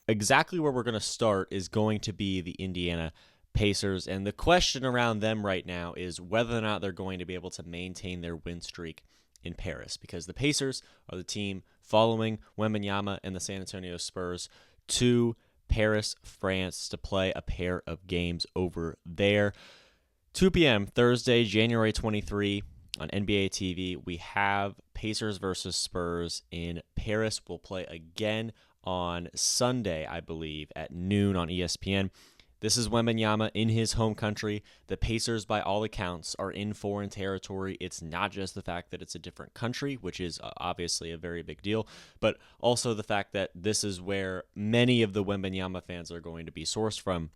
exactly where we're going to start is going to be the Indiana Pacers. And the question around them right now is whether or not they're going to be able to maintain their win streak in Paris, because the Pacers are the team following Wembanyama and the San Antonio Spurs to Paris, France to play a pair of games over there. 2 p.m. Thursday, January 23 on NBA TV. We have Pacers versus Spurs in Paris. We'll play again on Sunday, I believe, at noon on ESPN. This is Wembanyama in his home country. The Pacers, by all accounts, are in foreign territory. It's not just the fact that it's a different country, which is obviously a very big deal, but also the fact that this is where many of the Wembanyama fans are going to be sourced from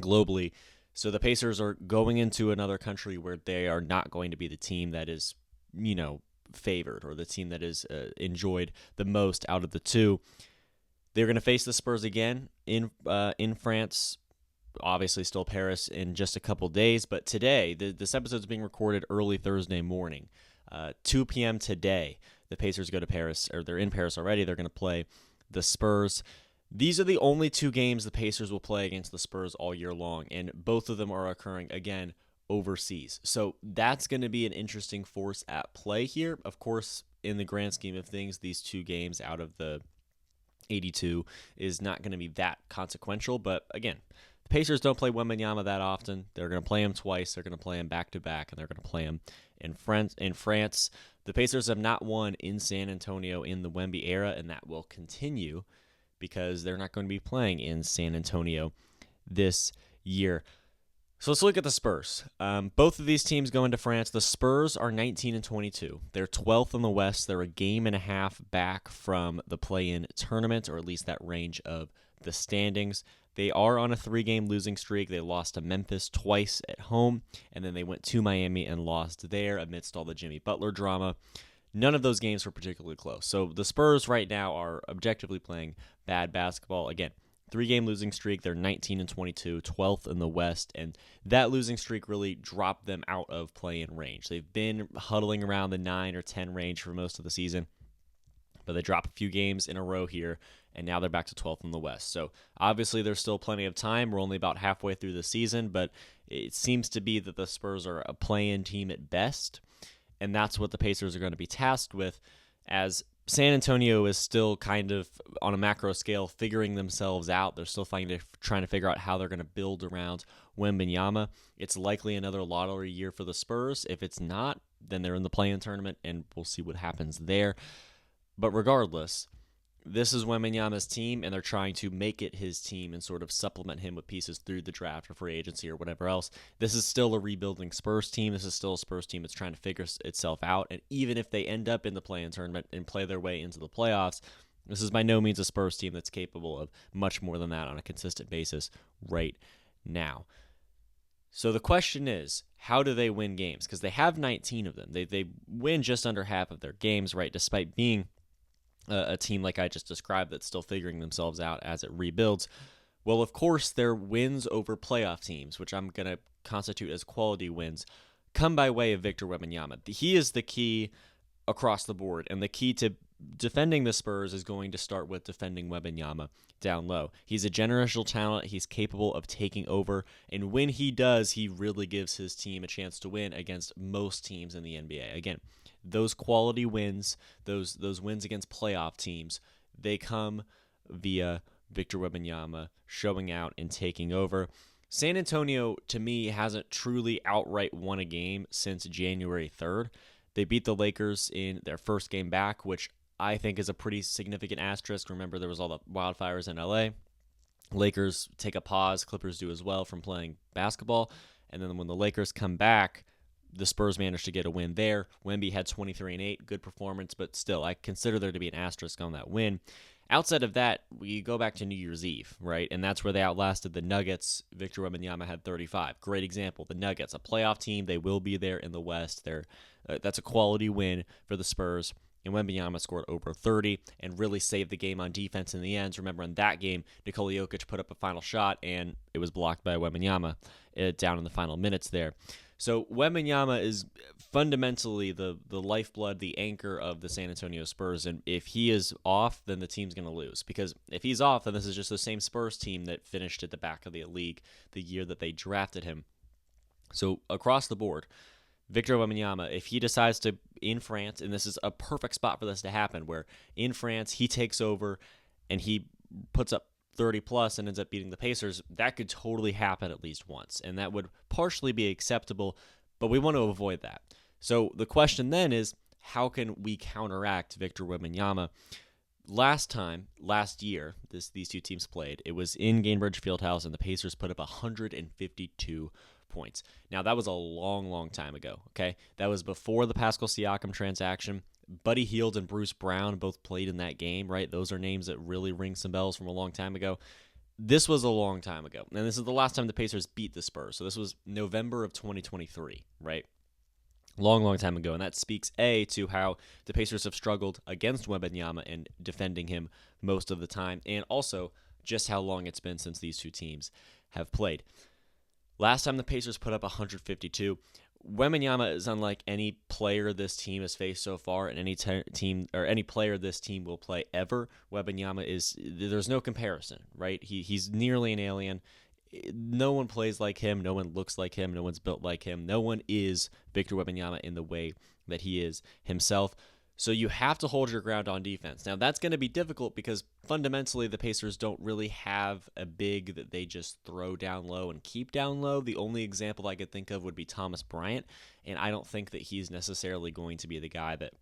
globally. So the Pacers are going into another country where they are not going to be the team that is, favored, or the team that is enjoyed the most out of the two. They're going to face the Spurs again in France. Obviously still Paris in just a couple days, but today, this episode is being recorded early Thursday morning, 2 p.m. today. The Pacers go to Paris, or they're in Paris already. They're going to play the Spurs. These are the only two games the Pacers will play against the Spurs all year long, and both of them are occurring, again, overseas. So that's going to be an interesting force at play here. Of course, in the grand scheme of things, these two games out of the 82 is not going to be that consequential, but again, the Pacers don't play Wembanyama that often. They're going to play him twice. They're going to play him back-to-back, and they're going to play him in France. The Pacers have not won in San Antonio in the Wemby era, and that will continue because they're not going to be playing in San Antonio this year. So let's look at the Spurs. Both of these teams go into France. The Spurs are 19-22. They're 12th in the West. They're a game and a half back from the play-in tournament, or at least that range of the standings. They are on a 3-game losing streak. They lost to Memphis twice at home, and then they went to Miami and lost there amidst all the Jimmy Butler drama. None of those games were particularly close. So the Spurs right now are objectively playing bad basketball. Again, 3-game losing streak. They're 19-22, 12th in the West, and that losing streak really dropped them out of play-in range. They've been huddling around the 9 or 10 range for most of the season, but they dropped a few games in a row here, and now they're back to 12th in the West. So obviously there's still plenty of time. We're only about halfway through the season, but it seems to be that the Spurs are a play-in team at best, and that's what the Pacers are going to be tasked with, as San Antonio is still kind of, on a macro scale, figuring themselves out. They're still trying to figure out how they're going to build around Wembanyama. It's likely another lottery year for the Spurs. If it's not, then they're in the play-in tournament, and we'll see what happens there. But regardless, this is Wembanyama's team, and they're trying to make it his team and sort of supplement him with pieces through the draft or free agency or whatever else. This is still a rebuilding Spurs team. This is still a Spurs team that's trying to figure itself out. And even if they end up in the play-in tournament and play their way into the playoffs, this is by no means a Spurs team that's capable of much more than that on a consistent basis right now. So the question is, how do they win games? Because they have 19 of them. They win just under half of their games, right, despite being a team like I just described that's still figuring themselves out as it rebuilds. Well, of course, their wins over playoff teams, which I'm going to constitute as quality wins, come by way of Victor Wembanyama. He is the key across the board, and the key to defending the Spurs is going to start with defending Wembanyama down low. He's a generational talent. He's capable of taking over, and when he does, he really gives his team a chance to win against most teams in the NBA. Again, those quality wins, those wins against playoff teams, they come via Victor Wembanyama showing out and taking over. San Antonio, to me, hasn't truly outright won a game since January 3rd. They beat the Lakers in their first game back, which I think is a pretty significant asterisk. Remember, there was all the wildfires in LA. Lakers take a pause. Clippers do as well from playing basketball. And then when the Lakers come back, the Spurs managed to get a win there. Wemby had 23-8, good performance, but still, I consider there to be an asterisk on that win. Outside of that, we go back to New Year's Eve, right? And that's where they outlasted the Nuggets. Victor Wembanyama had 35. Great example. The Nuggets, a playoff team, they will be there in the West. That's a quality win for the Spurs. And Wembanyama scored over 30 and really saved the game on defense in the end. Remember, in that game, Nikola Jokic put up a final shot, and it was blocked by Wembanyama down in the final minutes there. So Wembanyama is fundamentally the lifeblood, the anchor of the San Antonio Spurs, and if he is off, then the team's going to lose. Because if he's off, then this is just the same Spurs team that finished at the back of the league the year that they drafted him. So across the board, Victor Wembanyama, if he decides to, in France, and this is a perfect spot for this to happen, where in France he takes over and he puts up 30 plus and ends up beating the Pacers, that could totally happen at least once, and that would partially be acceptable, but we want to avoid that. So the question then is, how can we counteract Victor Wembanyama? Last year, these two teams played, it was in Gainbridge Fieldhouse, and the Pacers put up 152 points. Now, that was a long, long time ago, okay? That was before the Pascal Siakam transaction. Buddy Hield and Bruce Brown both played in that game, right? Those are names that really ring some bells from a long time ago. This was a long time ago, and this is the last time the Pacers beat the Spurs. So this was November of 2023, right? Long, long time ago, and that speaks, A, to how the Pacers have struggled against Wembanyama and defending him most of the time, and also just how long it's been since these two teams have played. Last time the Pacers put up 152. Wembanyama is unlike any player this team has faced so far, and any team or any player this team will play ever. Wembanyama there's no comparison, right? He's nearly an alien. No one plays like him. No one looks like him. No one's built like him. No one is Victor Wembanyama in the way that he is himself. So you have to hold your ground on defense. Now, that's going to be difficult because fundamentally the Pacers don't really have a big that they just throw down low and keep down low. The only example I could think of would be Thomas Bryant, and I don't think that he's necessarily going to be the guy that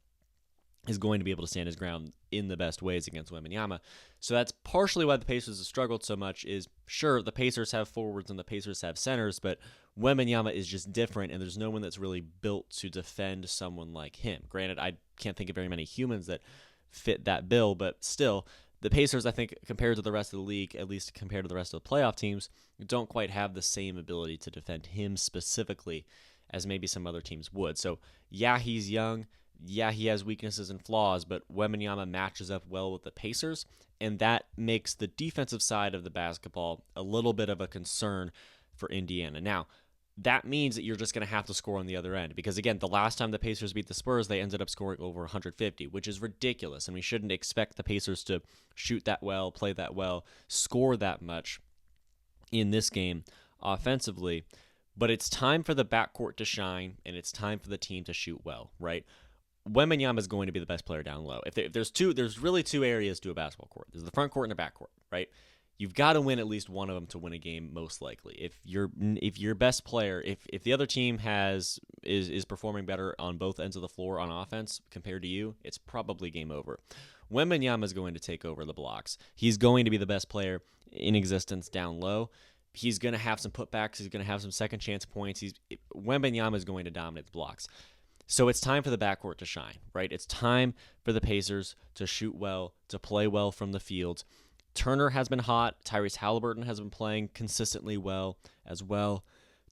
is going to be able to stand his ground in the best ways against Wembanyama. So that's partially why the Pacers have struggled so much is, sure, the Pacers have forwards and the Pacers have centers, but Wembanyama is just different, and there's no one that's really built to defend someone like him. Granted, I can't think of very many humans that fit that bill, but still, the Pacers, I think, compared to the rest of the league, at least compared to the rest of the playoff teams, don't quite have the same ability to defend him specifically as maybe some other teams would. So, yeah, he's young. Yeah, he has weaknesses and flaws, but Wembanyama matches up well with the Pacers, and that makes the defensive side of the basketball a little bit of a concern for Indiana. Now, that means that you're just going to have to score on the other end, because, again, the last time the Pacers beat the Spurs, they ended up scoring over 150, which is ridiculous, and we shouldn't expect the Pacers to shoot that well, play that well, score that much in this game offensively. But it's time for the backcourt to shine, and it's time for the team to shoot well, right? Wembanyama is going to be the best player down low. If there's really two areas to a basketball court. There's the front court and the back court, right? You've got to win at least one of them to win a game, most likely. If your best player, if the other team is performing better on both ends of the floor on offense compared to you, it's probably game over. Wembanyama is going to take over the blocks. He's going to be the best player in existence down low. He's going to have some putbacks. He's going to have some second chance points. Wembanyama is going to dominate the blocks. So it's time for the backcourt to shine, right? It's time for the Pacers to shoot well, to play well from the field. Turner has been hot. Tyrese Halliburton has been playing consistently well as well.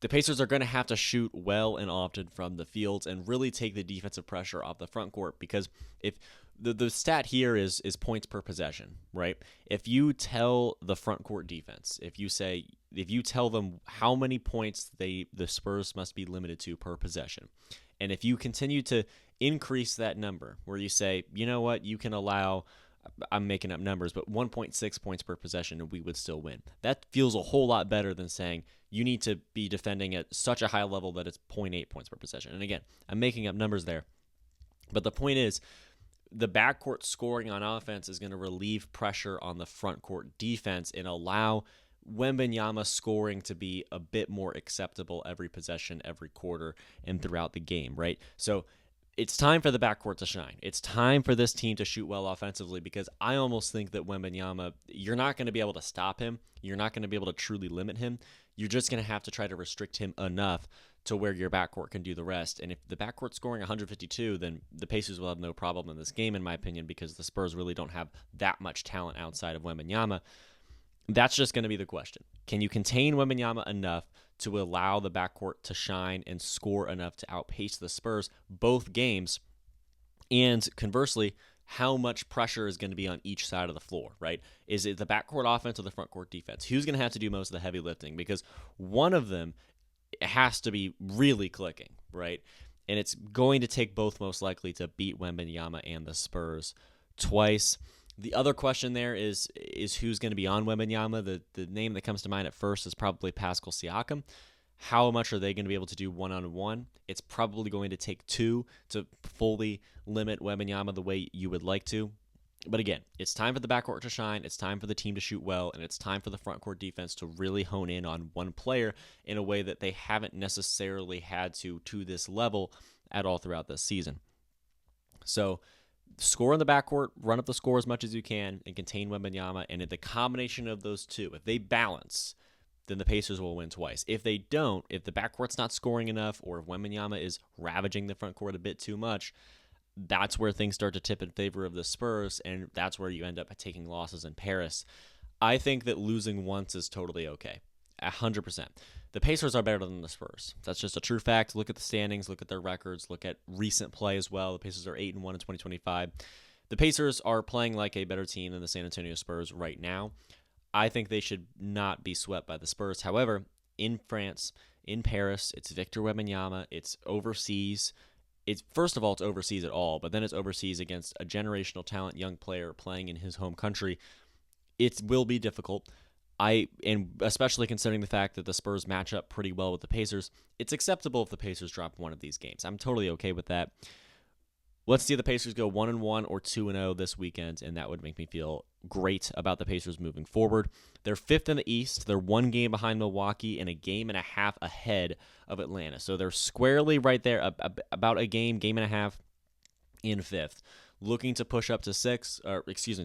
The Pacers are going to have to shoot well and often from the field and really take the defensive pressure off the front court, because if the stat here is points per possession, right? If you tell the front court defense, if you tell them how many points the Spurs must be limited to per possession, and if you continue to increase that number, where you say, you know what, you can allow, I'm making up numbers, but 1.6 points per possession and we would still win. That feels a whole lot better than saying you need to be defending at such a high level that it's 0.8 points per possession. And again, I'm making up numbers there. But the point is, the backcourt scoring on offense is going to relieve pressure on the front court defense and allow Wembanyama scoring to be a bit more acceptable every possession, every quarter, and throughout the game, right? So it's time for the backcourt to shine. It's time for this team to shoot well offensively, because I almost think that Wembanyama, you're not going to be able to stop him. You're not going to be able to truly limit him. You're just going to have to try to restrict him enough to where your backcourt can do the rest. And if the backcourt's scoring 152, then the Pacers will have no problem in this game, in my opinion, because the Spurs really don't have that much talent outside of Wembanyama. That's just going to be the question. Can you contain Wembanyama enough to allow the backcourt to shine and score enough to outpace the Spurs both games? And conversely, how much pressure is going to be on each side of the floor, right? Is it the backcourt offense or the frontcourt defense? Who's going to have to do most of the heavy lifting? Because one of them it has to be really clicking, right? And it's going to take both most likely to beat Wembanyama and the Spurs twice. The other question there is who's going to be on Wembanyama. The name that comes to mind at first is probably Pascal Siakam. How much are they going to be able to do one-on-one? It's probably going to take two to fully limit Wembanyama the way you would like to. But again, it's time for the backcourt to shine, it's time for the team to shoot well, and it's time for the frontcourt defense to really hone in on one player in a way that they haven't necessarily had to this level at all throughout this season. So score in the backcourt, run up the score as much as you can, and contain Wembanyama, and the combination of those two, if they balance, then the Pacers will win twice. If they don't, if the backcourt's not scoring enough, or if Wembanyama is ravaging the frontcourt a bit too much, that's where things start to tip in favor of the Spurs, and that's where you end up taking losses in Paris. I think that losing once is totally okay. 100%. The Pacers are better than the Spurs. That's just a true fact. Look at the standings, look at their records, look at recent play as well. The Pacers are 8-1 in 2025. The Pacers are playing like a better team than the San Antonio Spurs right now. I think they should not be swept by the Spurs. However, in France, in Paris, it's Victor Wembanyama, it's overseas. First of all, it's overseas at all, but then it's overseas against a generational talent young player playing in his home country. It will be difficult. And especially considering the fact that the Spurs match up pretty well with the Pacers, it's acceptable if the Pacers drop one of these games. I'm totally okay with that. Let's see the Pacers go 1-1 or 2-0 this weekend, and that would make me feel great about the Pacers moving forward. They're fifth in the East. They're one game behind Milwaukee and a game and a half ahead of Atlanta. So they're squarely right there, about a game and a half in fifth. Looking to push up to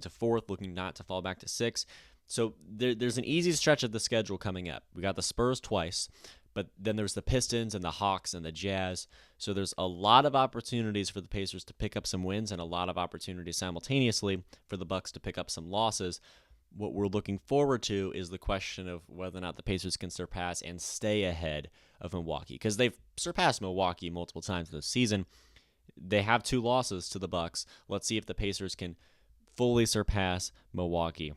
fourth, looking not to fall back to sixth. So there's an easy stretch of the schedule coming up. We got the Spurs twice, but then there's the Pistons and the Hawks and the Jazz. So there's a lot of opportunities for the Pacers to pick up some wins and a lot of opportunities simultaneously for the Bucks to pick up some losses. What we're looking forward to is the question of whether or not the Pacers can surpass and stay ahead of Milwaukee, because they've surpassed Milwaukee multiple times this season. They have 2 losses to the Bucks. Let's see if the Pacers can fully surpass Milwaukee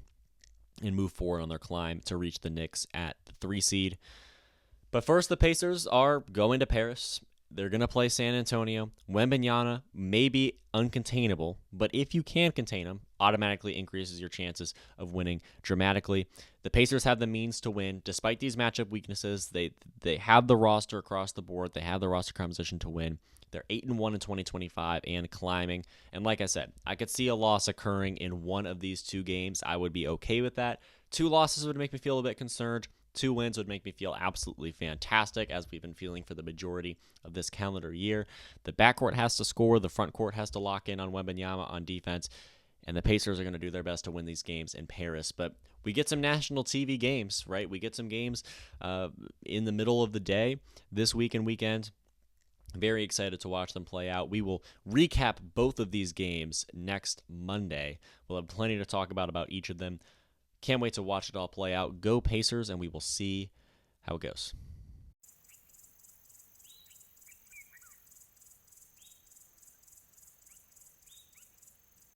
and move forward on their climb to reach the Knicks at the 3 seed. But first, the Pacers are going to Paris. They're going to play San Antonio. Wembanyama may be uncontainable, but if you can contain him, automatically increases your chances of winning dramatically. The Pacers have the means to win. Despite these matchup weaknesses, they have the roster across the board. They have the roster composition to win. They're 8-1 in 2025 and climbing. And like I said, I could see a loss occurring in one of these 2 games. I would be okay with that. 2 losses would make me feel a bit concerned. 2 wins would make me feel absolutely fantastic, as we've been feeling for the majority of this calendar year. The backcourt has to score. The front court has to lock in on Wembanyama on defense. And the Pacers are going to do their best to win these games in Paris. But we get some national TV games, right? We get some games in the middle of the day this week and weekend. Very excited to watch them play out. We will recap both of these games next Monday. We'll have plenty to talk about each of them. Can't wait to watch it all play out. Go Pacers, and we will see how it goes.